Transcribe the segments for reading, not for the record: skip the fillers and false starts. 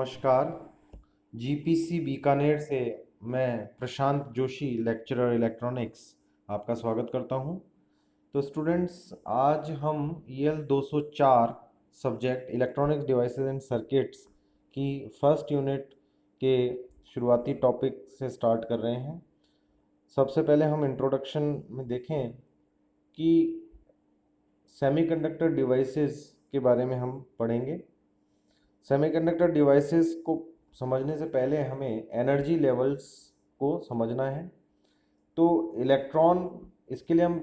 नमस्कार। जीपीसी बीकानेर से मैं प्रशांत जोशी लेक्चरर इलेक्ट्रॉनिक्स आपका स्वागत करता हूं। तो स्टूडेंट्स, आज हम EL 204 subject electronics devices and circuits की फर्स्ट यूनिट के शुरुआती टॉपिक से स्टार्ट कर रहे हैं। सबसे पहले हम इंट्रोडक्शन में देखें कि सेमीकंडक्टर डिवाइसेस के बारे में हम पढ़ेंगे। सेमीकंडक्टर डिवाइसेस को समझने से पहले हमें एनर्जी लेवल्स को समझना है। तो इलेक्ट्रॉन, इसके लिए हम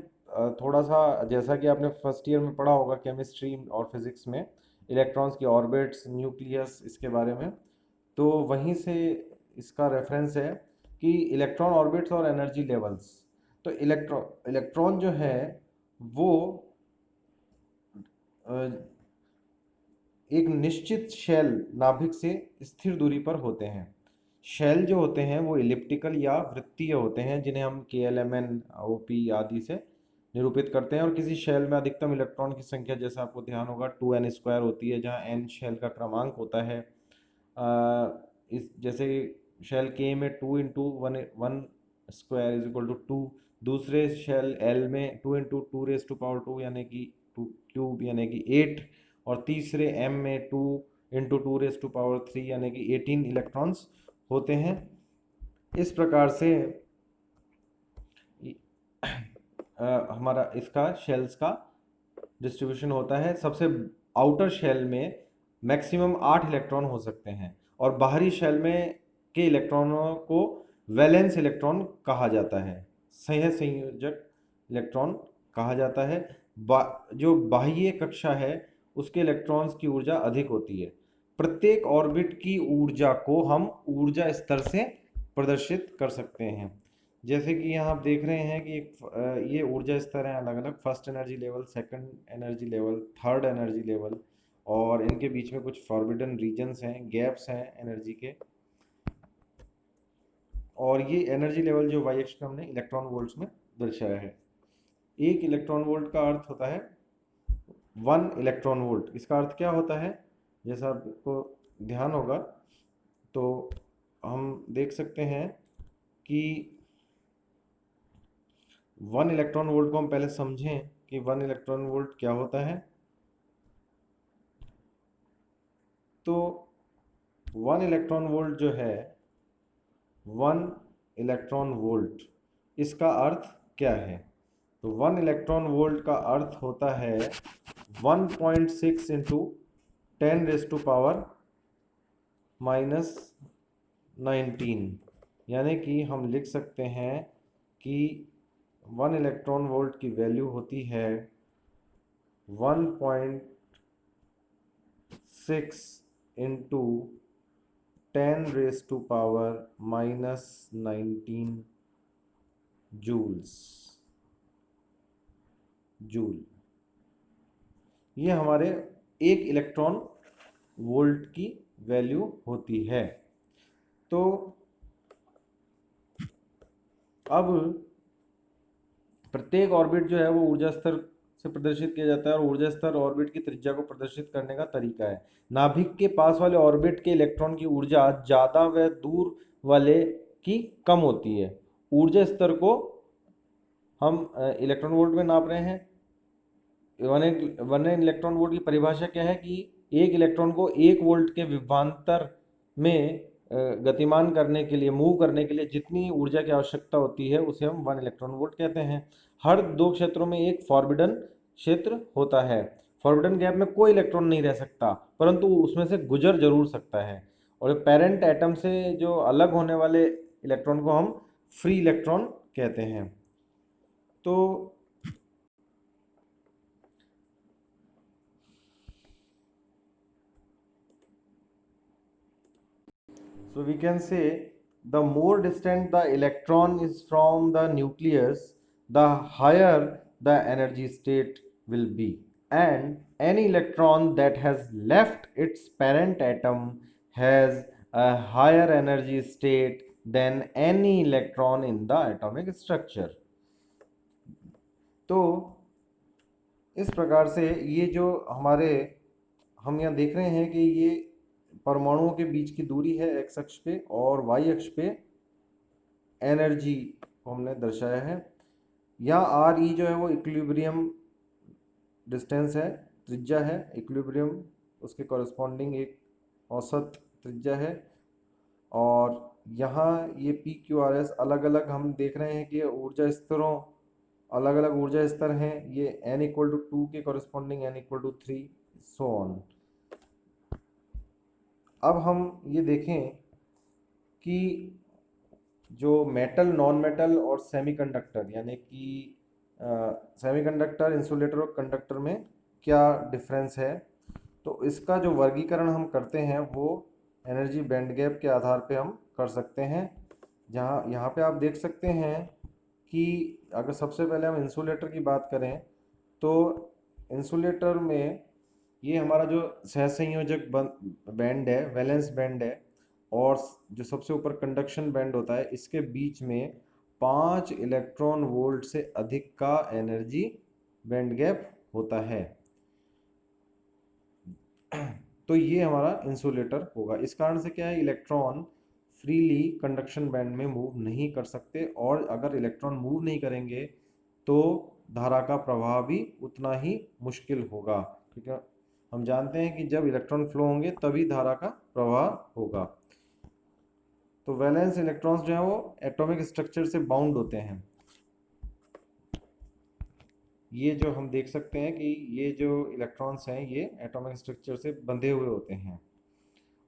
थोड़ा सा, जैसा कि आपने फर्स्ट ईयर में पढ़ा होगा केमिस्ट्री और फिजिक्स में, इलेक्ट्रॉन्स की ऑर्बिट्स, न्यूक्लियस, इसके बारे में, तो वहीं से इसका रेफरेंस है कि इलेक्ट्रॉन ऑर्बिट्स और एनर्जी लेवल्स। तो इलेक्ट्रॉन जो है वो एक निश्चित शेल नाभिक से स्थिर दूरी पर होते हैं। शेल जो होते हैं वो इलिप्टिकल या वृत्तीय होते हैं, जिन्हें हम KLMN OP आदि से निरूपित करते हैं। और किसी शेल में अधिकतम इलेक्ट्रॉन की संख्या, जैसा आपको ध्यान होगा, 2n² होती है, जहाँ n शेल का क्रमांक होता है। इस जैसे शेल K में 2 into one square is equal to 2, दूसरे शेल L में 2 इंटू 2⁻², यानी कि 2 क्यूब यानी कि 8, और तीसरे M में 2 इंटू 2⁻³ यानी कि 18 इलेक्ट्रॉन्स होते हैं। इस प्रकार से हमारा इसका शेल्स का डिस्ट्रीब्यूशन होता है। सबसे आउटर शेल में मैक्सिमम 8 इलेक्ट्रॉन हो सकते हैं, और बाहरी शेल में के इलेक्ट्रॉनों को वैलेंस इलेक्ट्रॉन कहा जाता है, सह संयोजक इलेक्ट्रॉन कहा जाता है। जो बाह्य कक्षा है उसके इलेक्ट्रॉन्स की ऊर्जा अधिक होती है। प्रत्येक ऑर्बिट की ऊर्जा को हम ऊर्जा स्तर से प्रदर्शित कर सकते हैं। जैसे कि यहाँ आप देख रहे हैं कि ये ऊर्जा स्तर हैं अलग अलग: first energy level, second energy level, third energy level, और इनके बीच में कुछ फॉरबिडन रीजन्स हैं, गैप्स हैं एनर्जी के। और ये एनर्जी लेवल जो y अक्ष में हमने इलेक्ट्रॉन वोल्ट्स में दर्शाया है। एक इलेक्ट्रॉन वोल्ट का अर्थ होता है 1 इलेक्ट्रॉन वोल्ट। इसका अर्थ क्या होता है, जैसा आपको ध्यान होगा, तो हम देख सकते हैं कि 1 इलेक्ट्रॉन वोल्ट को हम पहले समझें कि 1 इलेक्ट्रॉन वोल्ट क्या होता है। तो 1 इलेक्ट्रॉन वोल्ट जो है, 1 इलेक्ट्रॉन वोल्ट, इसका अर्थ क्या है? तो 1 इलेक्ट्रॉन वोल्ट का अर्थ होता है 1.6 इंटू 10⁻⁻⁹, यानी कि हम लिख सकते हैं कि 1 इलेक्ट्रॉन वोल्ट की वैल्यू होती है 1.6 इंटू 10⁻⁻⁹ जूल। ये हमारे 1 इलेक्ट्रॉन वोल्ट की वैल्यू होती है। तो अब प्रत्येक ऑर्बिट जो है वो ऊर्जा स्तर से प्रदर्शित किया जाता है, और ऊर्जा स्तर ऑर्बिट की त्रिज्या को प्रदर्शित करने का तरीका है। नाभिक के पास वाले ऑर्बिट के इलेक्ट्रॉन की ऊर्जा ज़्यादा व दूर वाले की कम होती है। ऊर्जा स्तर को हम इलेक्ट्रॉन वोल्ट में नाप रहे हैं। 1 इलेक्ट्रॉन वोल्ट की परिभाषा क्या है कि एक इलेक्ट्रॉन को 1 वोल्ट के विभवांतर में गतिमान करने के लिए, मूव करने के लिए जितनी ऊर्जा की आवश्यकता होती है उसे हम 1 इलेक्ट्रॉन वोल्ट कहते हैं। हर 2 क्षेत्रों में एक फॉरबिडन क्षेत्र होता है। फॉरबिडन गैप में कोई इलेक्ट्रॉन नहीं रह सकता, परंतु उसमें से गुजर जरूर सकता है। और पेरेंट एटम से जो अलग होने वाले इलेक्ट्रॉन को हम फ्री इलेक्ट्रॉन कहते हैं। तो we can say the more distant the electron is from the nucleus, the higher the energy state will be, and any electron that has left its parent atom has a higher energy state than any electron in the atomic structure. तो इस प्रकार से ये जो हम यहाँ देख रहे हैं कि ये परमाणुओं के बीच की दूरी है x अक्ष पे, और y अक्ष पे एनर्जी को हमने दर्शाया है। यहाँ आर ई जो है वो इक्विलिब्रियम डिस्टेंस है, त्रिज्या है। इक्विलिब्रियम उसके कॉरस्पॉन्डिंग एक औसत त्रिज्या है। और यहाँ ये पी क्यू आर एस अलग अलग हम देख रहे हैं कि ऊर्जा स्तरों, अलग अलग ऊर्जा स्तर हैं। ये n इक्वल टू 2 के corresponding n equal to 3 so on. अब हम ये देखें कि जो मेटल, नॉन मेटल और सेमीकंडक्टर, यानी कि सेमीकंडक्टर, इंसुलेटर और कंडक्टर में क्या डिफरेंस है, तो इसका जो वर्गीकरण हम करते हैं वो एनर्जी बैंड गैप के आधार पे हम कर सकते हैं। जहाँ यहाँ पे आप देख सकते हैं कि अगर सबसे पहले हम इंसुलेटर की बात करें तो इंसुलेटर में ये हमारा जो सहसंयोजक बैंड है, वैलेंस बैंड है, और जो सबसे ऊपर कंडक्शन बैंड होता है, इसके बीच में 5 इलेक्ट्रॉन वोल्ट से अधिक का एनर्जी बैंड गैप होता है। तो ये हमारा इंसुलेटर होगा। इस कारण से क्या है, इलेक्ट्रॉन फ्रीली कंडक्शन बैंड में मूव नहीं कर सकते, और अगर इलेक्ट्रॉन मूव नहीं करेंगे तो धारा का प्रवाह भी उतना ही मुश्किल होगा, क्योंकि हम जानते हैं कि जब इलेक्ट्रॉन फ्लो होंगे तभी धारा का प्रवाह होगा। तो वैलेंस इलेक्ट्रॉन्स जो है वो एटॉमिक स्ट्रक्चर से बाउंड होते हैं। ये जो हम देख सकते हैं कि ये जो इलेक्ट्रॉन्स हैं ये एटॉमिक स्ट्रक्चर से बंधे हुए होते हैं,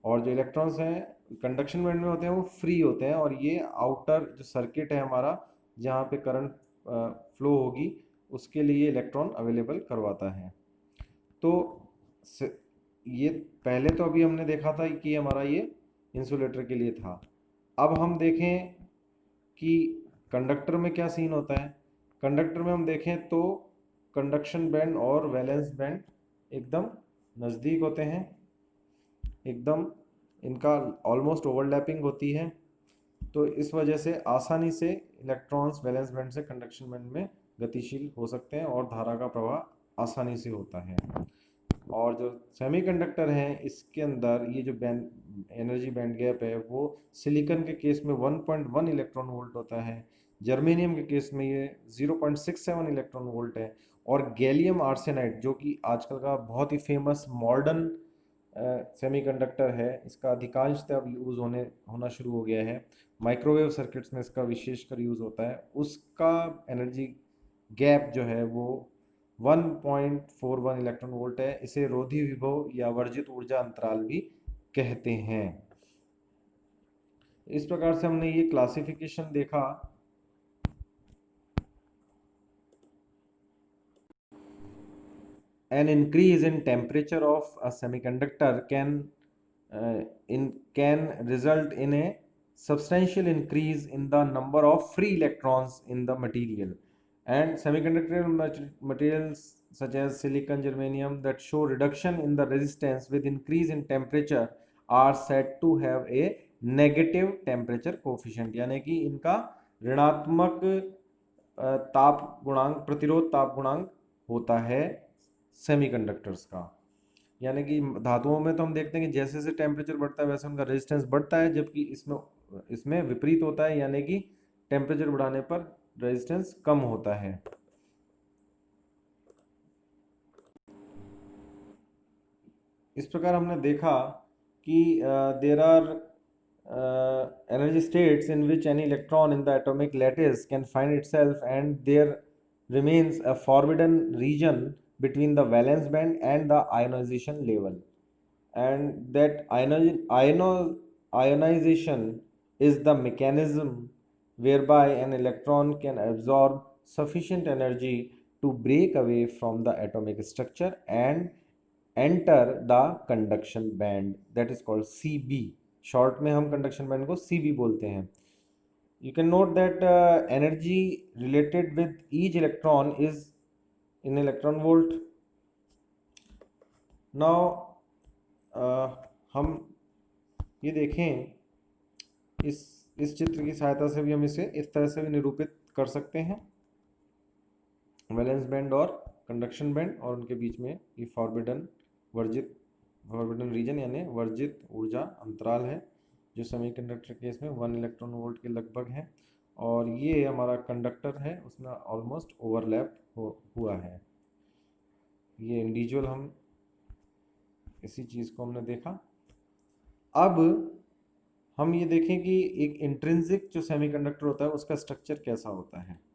और जो इलेक्ट्रॉन्स हैं कंडक्शन बैंड में होते हैं वो फ्री होते हैं, और ये आउटर जो सर्किट है हमारा, जहाँ पे करंट फ्लो होगी, उसके लिए इलेक्ट्रॉन अवेलेबल करवाता है। तो ये पहले तो अभी हमने देखा था कि हमारा ये इंसुलेटर के लिए था। अब हम देखें कि कंडक्टर में क्या सीन होता है। कंडक्टर में हम देखें तो कंडक्शन बैंड और वैलेंस बैंड एकदम नज़दीक होते हैं, एकदम इनका ऑलमोस्ट ओवरलैपिंग होती है। तो इस वजह से आसानी से इलेक्ट्रॉन्स वैलेंस बैंड से कंडक्शन बैंड में गतिशील हो सकते हैं और धारा का प्रवाह आसानी से होता है। और जो सेमीकंडक्टर हैं इसके अंदर ये जो बैंड एनर्जी बैंड गैप है वो सिलिकॉन के केस में 1.1 इलेक्ट्रॉन वोल्ट होता है, जर्मेनियम के केस में ये 0.67 इलेक्ट्रॉन वोल्ट है, और गैलियम आर्सेनाइड जो कि आजकल का बहुत ही फेमस मॉडर्न सेमीकंडक्टर है, इसका अधिकांशतः अब यूज़ होना शुरू हो गया है, माइक्रोवेव सर्किट्स में इसका विशेषकर यूज़ होता है, उसका एनर्जी गैप जो है वो 1.41 इलेक्ट्रॉन वोल्ट है। इसे रोधी विभव या वर्जित ऊर्जा अंतराल भी कहते हैं। इस प्रकार से हमने ये क्लासिफिकेशन देखा। An increase in temperature of a semiconductor can result in a substantial increase in the number of free electrons in the material, and semiconductor materials such as silicon, germanium that show reduction in the resistance with increase in temperature are said to have a negative temperature coefficient, यानी कि इनका ऋणात्मक ताप गुणांक, प्रतिरोध ताप गुणांक होता है सेमीकंडक्टर्स का। यानी कि धातुओं में तो हम देखते हैं कि जैसे जैसे टेम्परेचर बढ़ता है वैसे उनका रेजिस्टेंस बढ़ता है, जबकि इसमें विपरीत होता है, यानी कि टेम्परेचर बढ़ाने पर रेजिस्टेंस कम होता है। इस प्रकार हमने देखा कि there are energy states in which any electron in the atomic lattice can find itself, and there remains a forbidden region between the valence band and the ionization level, and that ionization is the mechanism whereby an electron can absorb sufficient energy to break away from the atomic structure and enter the conduction band, that is called CB। Short में हम conduction band को CB बोलते हैं। You can note that energy related with each electron is in electron volt। Now हम ये देखें, इस चित्र की सहायता से भी हम इसे इस तरह से भी निरूपित कर सकते हैं, वैलेंस बैंड और कंडक्शन बैंड और उनके बीच में ये फॉरबिडन वर्जित फॉरबिडन रीजन यानी वर्जित ऊर्जा अंतराल है, जो सेमीकंडक्टर केस में 1 इलेक्ट्रॉन वोल्ट के लगभग है। और ये हमारा कंडक्टर है, उसमें ऑलमोस्ट ओवरलैप हुआ है। ये इंडिविजुअल हम इसी चीज़ को हमने देखा। अब हम ये देखें कि एक इंट्रिंसिक जो सेमीकंडक्टर होता है उसका स्ट्रक्चर कैसा होता है।